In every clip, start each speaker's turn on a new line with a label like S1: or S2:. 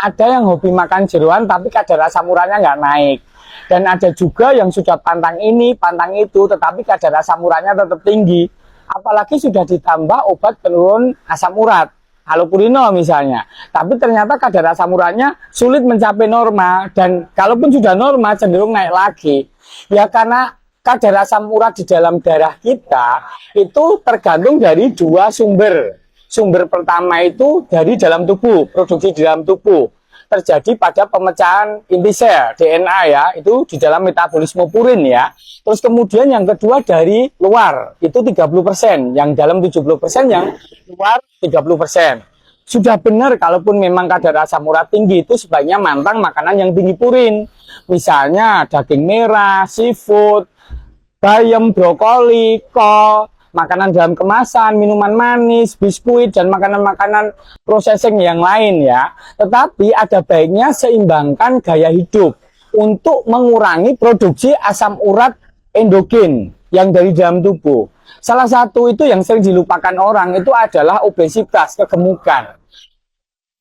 S1: ada yang hobi makan jeroan tapi kadar asam uratnya nggak naik. Dan ada juga yang sudah pantang ini, pantang itu, tetapi kadar asam uratnya tetap tinggi. Apalagi sudah ditambah obat penurun asam urat, halopurinol misalnya. Tapi ternyata kadar asam uratnya sulit mencapai norma. Dan kalaupun sudah norma, cenderung naik lagi. Ya karena kadar asam urat di dalam darah kita itu tergantung dari dua sumber. Sumber pertama itu dari dalam tubuh, produksi di dalam tubuh. Terjadi pada pemecahan inti sel DNA ya, itu di dalam metabolisme purin ya. Terus kemudian yang kedua dari luar, itu 30%, yang dalam 70%, yang luar 30%. Sudah benar kalaupun memang kadar asam urat tinggi itu sebaiknya mantang makanan yang tinggi purin. Misalnya daging merah, seafood, bayam, brokoli, kol, makanan dalam kemasan, minuman manis, biskuit, dan makanan-makanan processing yang lain ya. Tetapi ada baiknya seimbangkan gaya hidup untuk mengurangi produksi asam urat endogen yang dari dalam tubuh. Salah satu itu yang sering dilupakan orang itu adalah obesitas, kegemukan.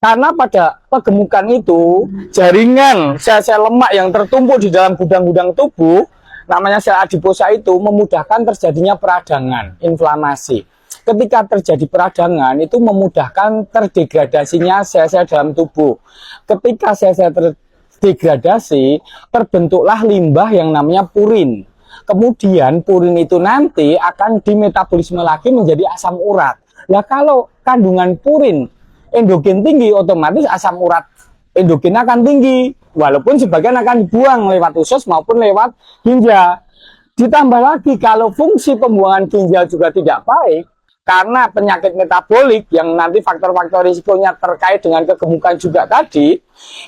S1: Karena pada kegemukan itu, jaringan sel-sel lemak yang tertumpuk di dalam gudang-gudang tubuh namanya sel adiposa itu memudahkan terjadinya peradangan, inflamasi. Ketika terjadi peradangan itu memudahkan terdegradasinya sel-sel dalam tubuh. Ketika sel-sel terdegradasi, terbentuklah limbah yang namanya purin. Kemudian purin itu nanti akan dimetabolisme lagi menjadi asam urat. Nah kalau kandungan purin endogen tinggi, otomatis asam urat endogen akan tinggi. Walaupun sebagian akan dibuang lewat usus maupun lewat ginjal. Ditambah lagi kalau fungsi pembuangan ginjal juga tidak baik, karena penyakit metabolik yang nanti faktor-faktor risikonya terkait dengan kegemukan juga tadi,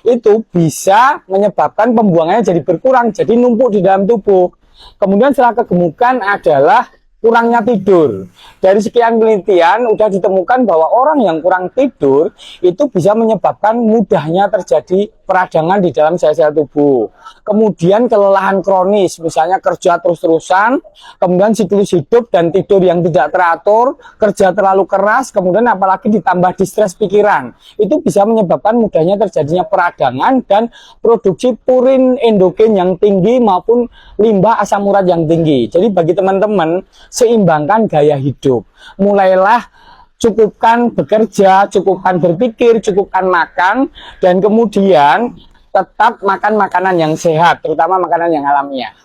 S1: itu bisa menyebabkan pembuangannya jadi berkurang, jadi numpuk di dalam tubuh. Kemudian setelah kegemukan adalah kurangnya tidur. Dari sekian penelitian sudah ditemukan bahwa orang yang kurang tidur itu bisa menyebabkan mudahnya terjadi peradangan di dalam sel-sel tubuh. Kemudian kelelahan kronis, misalnya kerja terus-terusan, kemudian siklus hidup dan tidur yang tidak teratur, kerja terlalu keras, kemudian apalagi ditambah distres pikiran. Itu bisa menyebabkan mudahnya terjadinya peradangan dan produksi purin endogen yang tinggi maupun limbah asam urat yang tinggi. Jadi bagi teman-teman, seimbangkan gaya hidup. Mulailah cukupkan bekerja, cukupkan berpikir, cukupkan makan, dan kemudian tetap makan makanan yang sehat, terutama makanan yang alamiah.